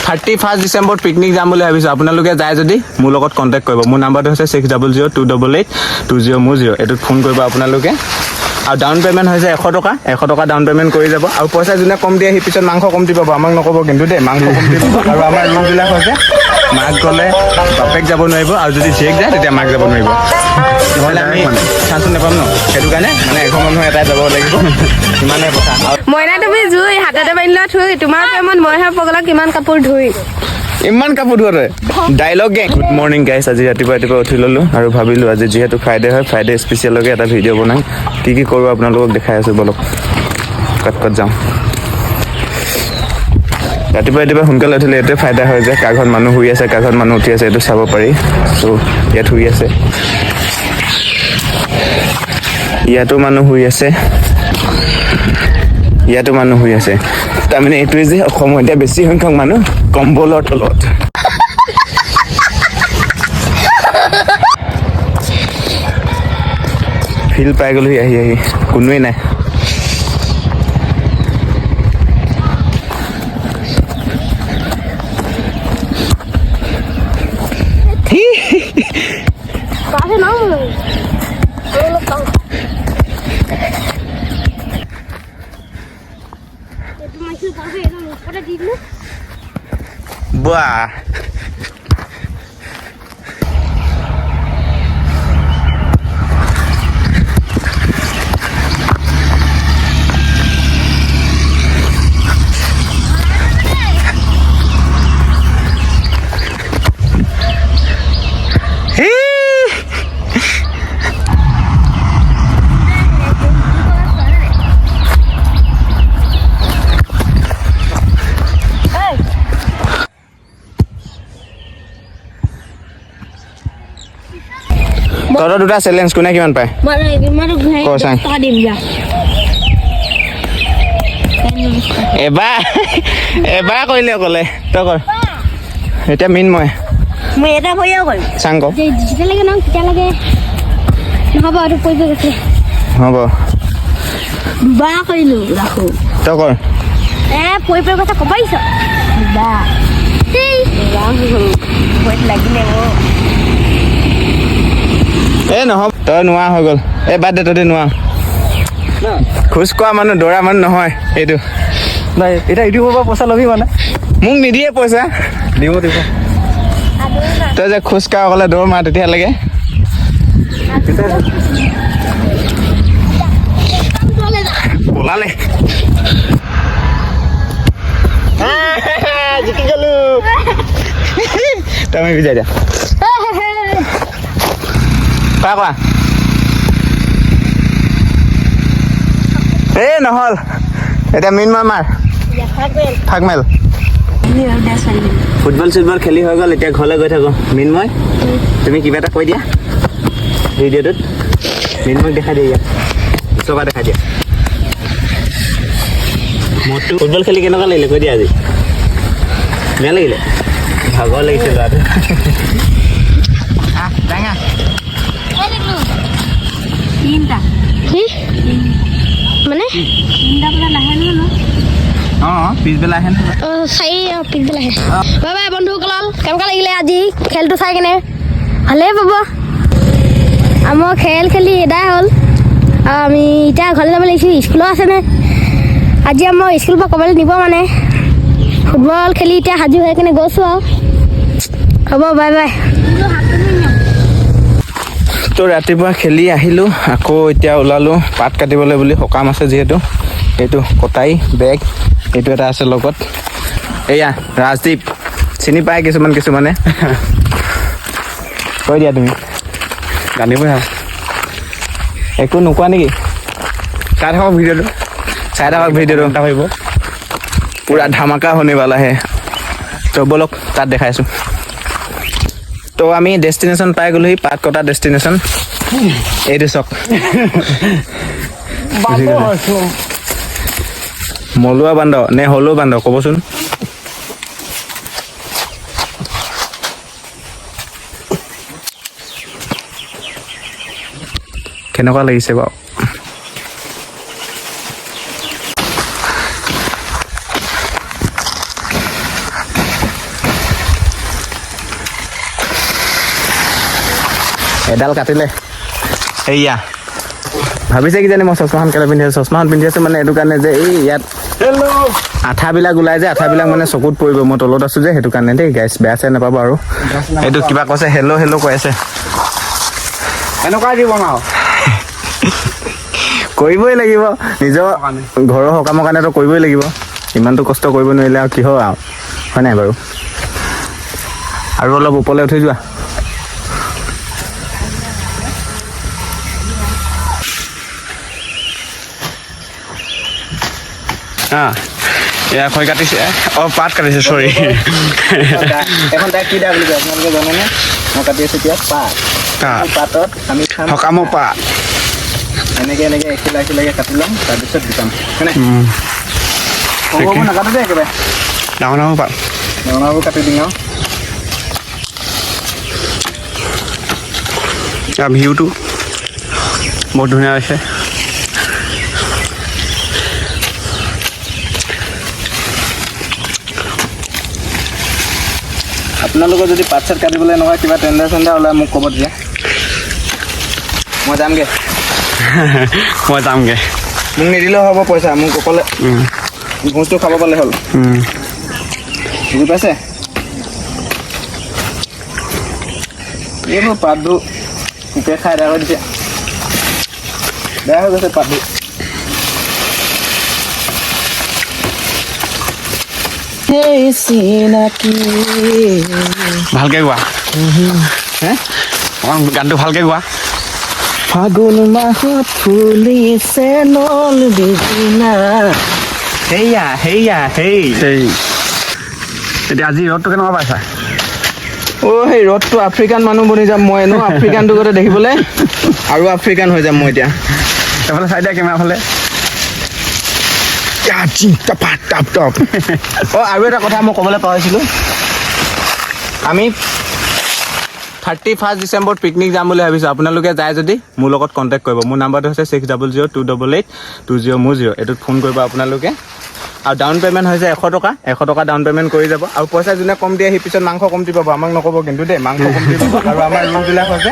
31 ডিচেম্বৰত পিকনিক যাম বুলি ভাবিছোঁ। আপোনালোকে যায় যদি মোৰ লগত কণ্টেক্ট কৰিব। মোৰ নাম্বাৰটো হৈছে 6002882000। এইটোত ফোন কৰিব আপোনালোকে। আৰু ডাউন পে'মেণ্ট হৈছে 100 টকা। 100 টকা ডাউন পে'মেণ্ট কৰি যাব। আৰু পইচা যোনে কম দিয়ে সি পিছত মাংস কমটি পাব। আমাক নক'ব কিন্তু দেই, মাংস কমটি পাব। আৰু আমাৰ ৰুলবিলাক হৈছে মাক গ'লে বাপেক যাব নোৱাৰিব, আৰু যদি জীয়েক যায় তেতিয়া মাক যাব নোৱাৰিব। নহ'লে আমি চান্সটো নাপাম ন, সেইটো কাৰণে মানে এঘৰ মানুহ এটাই যাব লাগিব, ইমানেই কথা। মইনা তুমি জুই হাততে বান্ধি লোৱা থুই, তোমাৰ প্ৰেমত মইনা পগলা কিমান কাপোৰ ধুই। ইমান কাপোৰ ধোৱাতে ডাইলগ গেং। গুড মৰ্ণিং গাইছ। আজি ৰাতিপুৱা উঠি ল'লোঁ আৰু ভাবিলোঁ আজি যিহেতু ফ্ৰাইডে হয়, ফ্ৰাইডে স্পেচিয়েলকৈ এটা ভিডিঅ' বনাই কি কৰোঁ আপোনালোকক দেখাই আছোঁ। বলক ক'ত যাওঁ। ৰাতিপুৱা সোনকালে উঠিলে এইটোৱে ফাইদা হয় যে কাৰ ঘৰত মানুহ শুই আছে, কাৰ ঘৰত মানুহ উঠি আছে এইটো চাব পাৰি। চ' ইয়াত শুই আছে, ইয়াতো মানুহ শুই আছে, ইয়াতো মানুহ শুই আছে। তাৰমানে এইটোৱে যে অসমত এতিয়া বেছি সংখ্যক মানুহ কম্বলৰ তলত। ফিল পাই গ'লোহি আহি কোনোৱেই নাই। বাহ তহঁতৰ দুটা চেলেঞ্জ কোনে কিমান পায় ক চাং। এবাৰ কৰিলে অকলে তই কৰ। এতিয়া মিন মই এটা ভৰিও কৰিম চাং ক। যেতিয়া লাগে ন তেতিয়া লাগে নহ'ব আৰু কৰিব গৈছে হ'ব দুবাৰ কৰিলোঁ ৰাখো তই কৰ। পৰি কথা কবাইছ লাগিলে নহ'ব তই নোৱাৰা হৈ গ'ল। বাদ দে তহঁতি নোৱাৰ। খোজ কঢ়া মানুহ দৌৰা মানুহ নহয় এইটো। নাই এতিয়া ইউটিউবৰ পৰা পইচা ল'বি মানে মোক নিদিয়ে পইচা দিব। তই যে খোজ কাঢ় অকলে দৌৰ মাৰ তেতিয়ালৈকে ওলালে জিকি গ'লো। তই বিজাই দিয়া কোৱা নহ'ল। এতিয়া মিন মাৰ থাক মেল। ফুটবল চুটবল খেলি হৈ গ'ল। এতিয়া ঘৰলৈ গৈ থাকোঁ। মিনময় তুমি কিবা এটা কৈ দিয়া ভিডিঅ'টোত। মিনময়ক দেখাই দিয়া, ইয়াত ওচৰৰ দেখাই দিয়া। মোৰতো ফুটবল খেলি কেনেকুৱা লাগিলে কৈ দিয়া। আজি বেয়া লাগিলে, ভাগৰ লাগিছে ল'ৰাটো। মানে পিছবেলা আহে পিছবেলা আহে। বাই বাই বন্ধুসকল, কেনেকুৱা লাগিলে আজি খেলটো চাই কেনে? ভালেই পাব। আমাৰ খেল খেলি এদাই হ'ল আৰু আমি এতিয়া ঘৰলৈ যাব লাগিছিল। স্কুলো আছেনে আজি আমাৰ স্কুলৰ পৰা ক'বলৈ নিব মানে। ফুটবল খেলি এতিয়া সাজু হৈ কেনে গৈছোঁ আৰু। হ'ব বাই বাই। তো ৰাতিপুৱা খেলি আহিলোঁ, আকৌ এতিয়া ওলালোঁ পাত কাটিবলৈ বুলি। সকাম আছে যিহেতু এইটো কটাই বেগ এইটো এটা আছে লগত। এয়া ৰাজদীপ চিনি পায় কিছুমানে কৈ দিয়া তুমি জানিবই আৰু একো নোকোৱা নেকি? চাই থাকক ভিডিঅ'টো, এটা ভাবিব পূৰা ধামাকা শুনিবালাহে। তো বলক তাত দেখাইছোঁ। তো আমি ডেষ্টিনেশ্যন পাই গ'লোহি, পাত কটা ডেষ্টিনেশ্যন। এইটো চাওক মলুৱা বান্দ নে হলৌ বান্দ ক'বচোন। কেনেকুৱা লাগিছে বাৰু? এডাল কাটিলে এইয়া ভাবিছে কিজানি মই চশমাখন কেলৈ পিন্ধি আছোঁ চশমাখন পিন্ধি আছোঁ মানে এইটো কাৰণে যে এই ইয়াত আঠাবিলাক ওলাই যে আঠাবিলাক মানে চকুত পৰিব মই তলত আছোঁ যে সেইটো কাৰণে দেই গাইছ বেয়া চেয়া নাপাব আৰু এইটো কিবা কৈছে হেল্ল' হেল্ল' কৈ আছে এনেকুৱা দিব ন কৰিবই লাগিব নিজৰ ঘৰৰ সকামৰ কাৰণেতো কৰিবই লাগিব ইমানটো কষ্ট কৰিব নোৱাৰিলে আৰু কিহৰ আৰু হয় নাই বাৰু আৰু অলপ ওপৰলৈ উঠি যোৱা এয়া খৈ কাটিছে পাত কাটিছে চৰি এখন তাক কি দা বুলি কয় আপোনালোকে জানেনে মই কাটি আছোঁ এতিয়া পাতত আমি খাম সকামৰ পাত এনেকৈ এখিলাকে কাটি ল'ম তাৰপিছত গোটাম হয়নে সৰুবোৰ নাকাটো দেই একেবাৰে ডাঙৰ ডাঙৰ পাত ডাঙৰবোৰ কাটি দিম আৰু ভিউটো বহুত ধুনীয়া হৈছে আপোনালোকৰ যদি পাত চাত কাটিবলৈ নহয় কিবা টেণ্ডাৰ চেণ্ডাৰ ওলাই মোক ক'ব তেতিয়া মই যামগৈ মোক নিদিলেও হ'ব পইচা মোক অকলে ভোজটো খাব পালে হ'ল বুজি পাইছে এইবোৰ পাতবোৰ পোকে খাই বেয়া কৰি দিছে বেয়া হৈ গৈছে পাতবোৰ ভালকে গোৱা অকণ গানটো ভালকে গোৱা ফাগুন মাহত ফুলিছে নল বেজিনা সেয়া এতিয়া আজি ৰ'দটো কেনেকুৱা পাইছা সেই ৰ'দটো আফ্ৰিকান মানুহ বনি যাম মই ন আফ্ৰিকানটো গতে দেখিবলৈ আৰু আফ্ৰিকান হৈ যাম মই এতিয়া এইফালে চাই দিয়া কেমেৰা ফালে আৰু এটা কথা মই ক'বলৈ পাহৰিছিলোঁ আমি 31 ডিচেম্বৰত পিকনিক যাম বুলি ভাবিছোঁ আপোনালোকে যায় যদি মোৰ লগত কণ্টেক্ট কৰিব মোৰ নাম্বাৰটো হৈছে 6002882010 এইটোত ফোন কৰিব আপোনালোকে আৰু ডাউন পে'মেণ্ট হৈছে 100 টকা ডাউন পে'মেণ্ট কৰি যাব আৰু পইচা যোনে কম দিয়ে সি পিছত মাংস কমটি পাব আমাক নক'ব কিন্তু দেই মাংস কমটি পাব আৰু আমাৰ ৰুলবিলাক হৈছে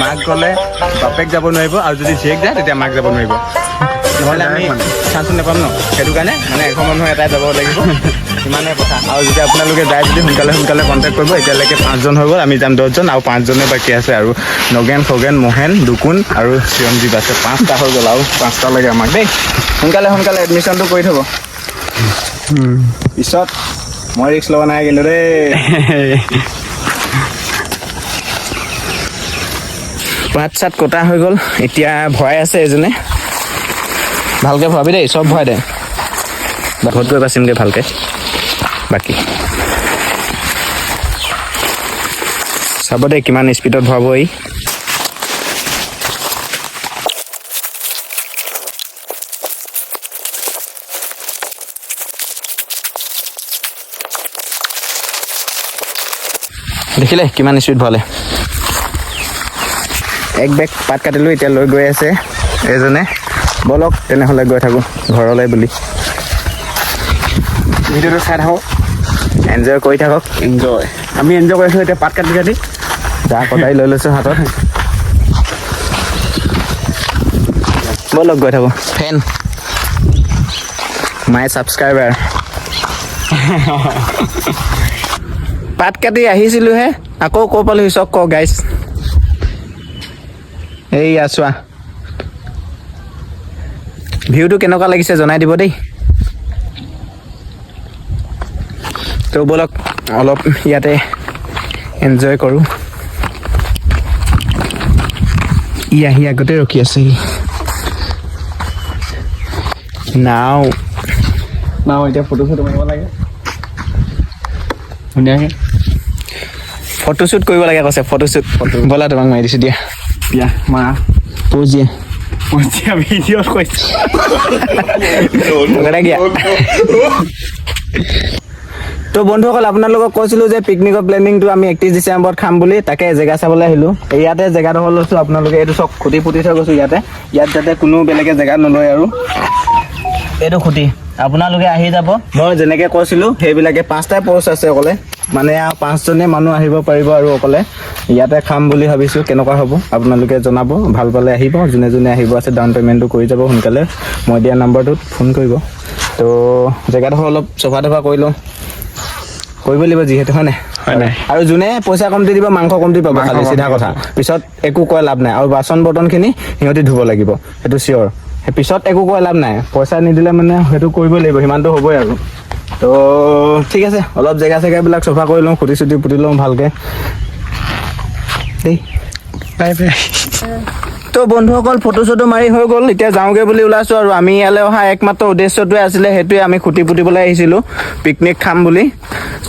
মাক গ'লে বাপেক যাব নোৱাৰিব আৰু যদি জীয়েক যায় তেতিয়া মাক যাব নোৱাৰিব নহ'লে আমি চান্স নাপাম ন সেইটো কাৰণে মানে এশ মানুহ এটাই যাব লাগিব ইমানেই কথা আৰু যদি আপোনালোকে যায় যদি সোনকালে কণ্টেক্ট কৰিব এতিয়ালৈকে 5জন হৈ গ'ল আমি যাম 10জন আৰু 5জনে বাকী আছে আৰু নগেন খগেন মহেন দুকুন আৰু চিৰঞ্জীৱ আছে 5টা হৈ গ'ল আৰু 5টা লাগে আমাক দেই সোনকালে এডমিশ্যনটো কৰি থ'ব পিছত মই ৰিক্স ল'ব নাই কিন্তু দেই পাত চাত কটা হৈ গ'ল এতিয়া ভৰাই আছে এজনে ভালকৈ ভৰাবি দেই চব ভৰাই দে বাঘত গৈ বাচিমগৈ ভালকৈ বাকী চাব দেই কিমান স্পীডত ভৰাব ই দেখিলে কিমান স্পীড ভৰালে এক বেগ পাত কাটিলোঁ এতিয়া লৈ গৈ আছে এজনে বলক তেনেহ'লে গৈ থাকোঁ ঘৰলৈ বুলি ভিডিঅ'টো চাই থাকক এনজয় কৰি থাকক আমি এনজয় কৰিছোঁ এতিয়া পাত কাটি যা কটাই লৈ লৈছোঁ হাতত বলক গৈ থাকোঁ ফেন মাই ছাবস্ক্ৰাইবাৰ পাত কাটি আহিছিলোঁহে আকৌ ক'ৰ পালোহি চক ক গাইছ এইয়া চোৱা ভিউটো কেনেকুৱা লাগিছে জনাই দিব দেই তো বলক অলপ ইয়াতে এনজয় কৰোঁ ই আহি আগতে ৰখি আছে নাও এতিয়া ফটো শ্বুট মাৰিব লাগে ধুনীয়াকৈ ফটোশ্বুট কৰিব লাগে কৈছে ফটোশ্বুট ব'লা তোমাক মাৰি দিছোঁ দিয়া মা পজিয়ে ভিডিঅ' কৈছে তো বন্ধুসকল আপোনালোকক কৈছিলোঁ যে পিকনিকৰ প্লেনিংটো আমি 31 ডিচেম্বৰত খাম বুলি তাকে জেগা চাবলৈ আহিলোঁ ইয়াতে জেগাডোখৰ লৈছোঁ আপোনালোকে এইটো চব খুঁটি পুতি থৈ গৈছোঁ ইয়াত যাতে কোনো বেলেগে জেগা নলয় আৰু এইটো খুঁটি আপোনালোকে আহি যাব। মই যেনেকৈ কৈছিলোঁ সেইবিলাকে 5টা প'ষ্ট আছে অকলে, মানে 5জনে মানুহ আহিব পাৰিব আৰু অকলে ইয়াতে খাম বুলি ভাবিছোঁ। কেনেকুৱা হ'ব আপোনালোকে জনাব, ভাল পালে আহিব। যোনে যোনে আহিব আছে ডাউন পে'মেণ্টটো কৰি যাব সোনকালে, মই দিয়া নাম্বাৰটোত ফোন কৰিব। তো জেগাডোখৰ অলপ চফা তফা কৰি লওঁ, কৰিব লাগিব যিহেতু, হয় নাই? আৰু যোনে পইচা কমটি দিব মাংস কমটি পাব, খালি চিধা কথা। পিছত একো কৈ লাভ নাই। আৰু বাচন বৰ্তনখিনি সিহঁতি ধুব লাগিব, সেইটো চিয়'ৰ। সেই পিছত একো কৈ লাভ নাই, পইচা নিদিলে মানে সেইটো কৰিবই লাগিব, সিমানটো হ'বই আৰু। তো ঠিক আছে, অলপ জেগা চেগাবিলাক চফা কৰি লওঁ, খুটি চুটি পুতি লওঁ ভালকৈ দেই। Bye bye. তো বন্ধুসকল ফটো চটো মাৰি হৈ গ'ল, এতিয়া যাওঁগৈ বুলি ওলাইছোঁ। আৰু আমি ইয়ালৈ অহা একমাত্ৰ উদ্দেশ্যটোৱে আছিলে সেইটোৱে, আমি খুটি পুতিবলৈ আহিছিলোঁ পিকনিক খাম বুলি।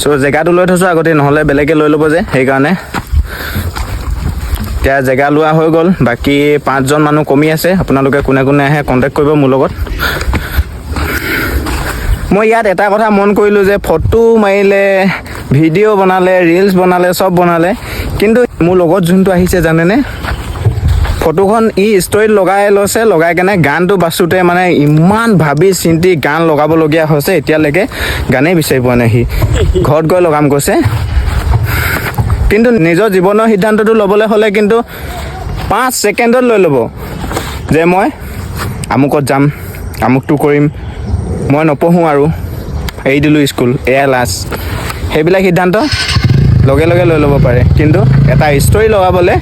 চ' জেগাটো লৈ থৈছোঁ আগতে, নহ'লে বেলেগে লৈ ল'ব যে, সেইকাৰণে এতিয়া জেগা লোৱা হৈ গ'ল। বাকী 5জন মানুহ কমি আছে, আপোনালোকে কোনে কোনে আহে কণ্টেক্ট কৰিব মোৰ লগত। মই ইয়াত এটা কথা মন কৰিলোঁ যে ফটো মাৰিলে, ভিডিঅ' বনালে, ৰিলচ বনালে, চব বনালে, কিন্তু মোৰ লগত যোনটো আহিছে জানেনে, ফটোখন ষ্টৰিত লগাই লৈছে, লগাই কেনে গানটো বাচোঁতে মানে ইমান ভাবি চিন্তি গান লগাবলগীয়া হৈছে, এতিয়ালৈকে গানেই বিচাৰি পোৱা নাই। সি ঘৰত গৈ লগাম কৈছে, কিন্তু নিজৰ জীৱনৰ সিদ্ধান্তটো ল'বলৈ হ'লে কিন্তু 5 ছেকেণ্ডত লৈ ল'ব যে মই আমুকত যাম, আমুকটো কৰিম, মই নপঢ়োঁ আৰু এৰি দিলোঁ স্কুল, এয়া লাষ্ট, সেইবিলাক সিদ্ধান্ত লগে লগে লৈ ল'ব পাৰে। কিন্তু এটা ষ্টৰি লগাবলৈ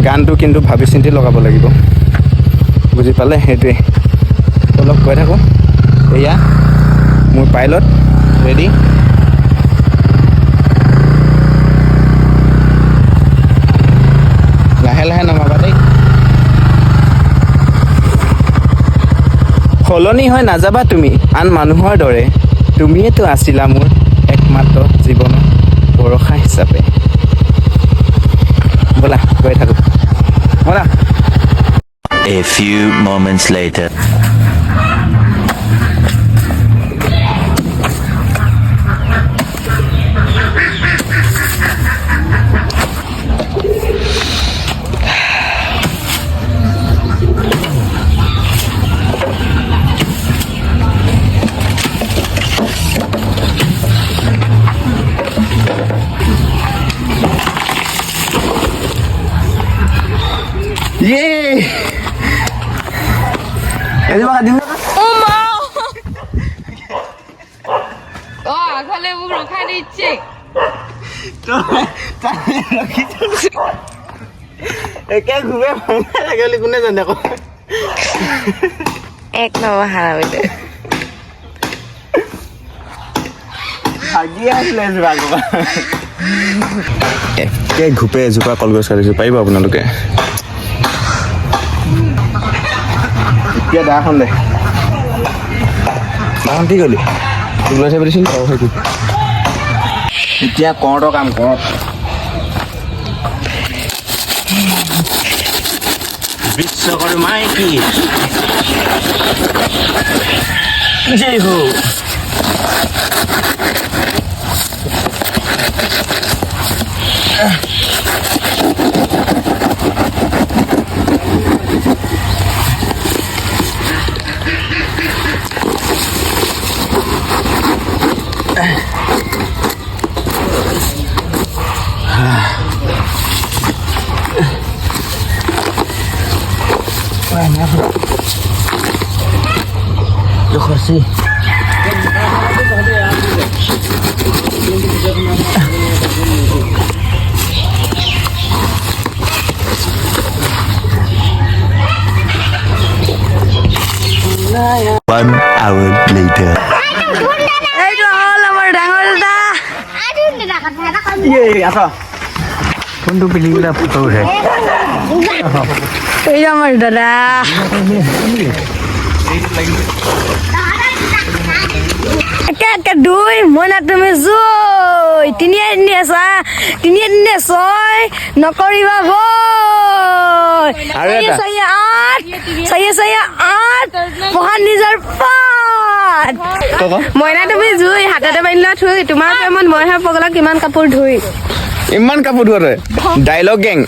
গানটো কিন্তু ভাবি চিন্তি লগাব লাগিব, বুজি পালে? সেইটোৱে অলপ কৈ থাকোঁ। এয়া মোৰ পাইলট ৰেডি। লাহে লাহে নামাবা দেই, সলনি হৈ নাযাবা তুমি আন মানুহৰ দৰে, তুমিয়েতো আছিলা মোৰ একমাত্ৰ জীৱনৰ ভৰসা হিচাপে। ব'লা গৈ থাকোঁ, ব'লা। A few moments later. Yeay! এজোপা কাটি দিওঁ। আগফালে মোক ৰখাই দিচ্ছে। একে ঘূৰে ভঙা লাগে বুলি কোনে জানে আকৌ। এক নম্বৰ হাৰামিলে। ভাগি আছিলে এজোপা আগৰপৰা। একে ঘূপে এজোপা কলগছ কাটিছোঁ, পাৰিব আপোনালোকে। এতিয়া দাখন দে, দাখন কি কৰিলি? তোক লৈ থাকিব দিছিল সেইটো। এতিয়া কওঁতৰ কাম কৰক। বিশ্বকৰ্মাই কি জয় হো। Yo kursi. One hour later. এইটো হ'ল আমাৰ ডাঙৰ দাদা। আছ কোনটো পিলিগুলা ফটো উঠে? এইটো আমাৰ দাদা। একে দুই মই না তুমি জুই তিনিয়ে তিনিয়ে ছয় নকৰিবা ভয়। আৰু এটা। চাৰিয়ে আঠ মহান নিজৰ পাত। মইনা তুমি জুই হাততে বান্ধি লোৱা থুই তোমাৰ প্ৰেমত মইহে পগলা কিমান কাপোৰ ধুই। ইমান কাপোৰ ধোৱা তই? Dialog gang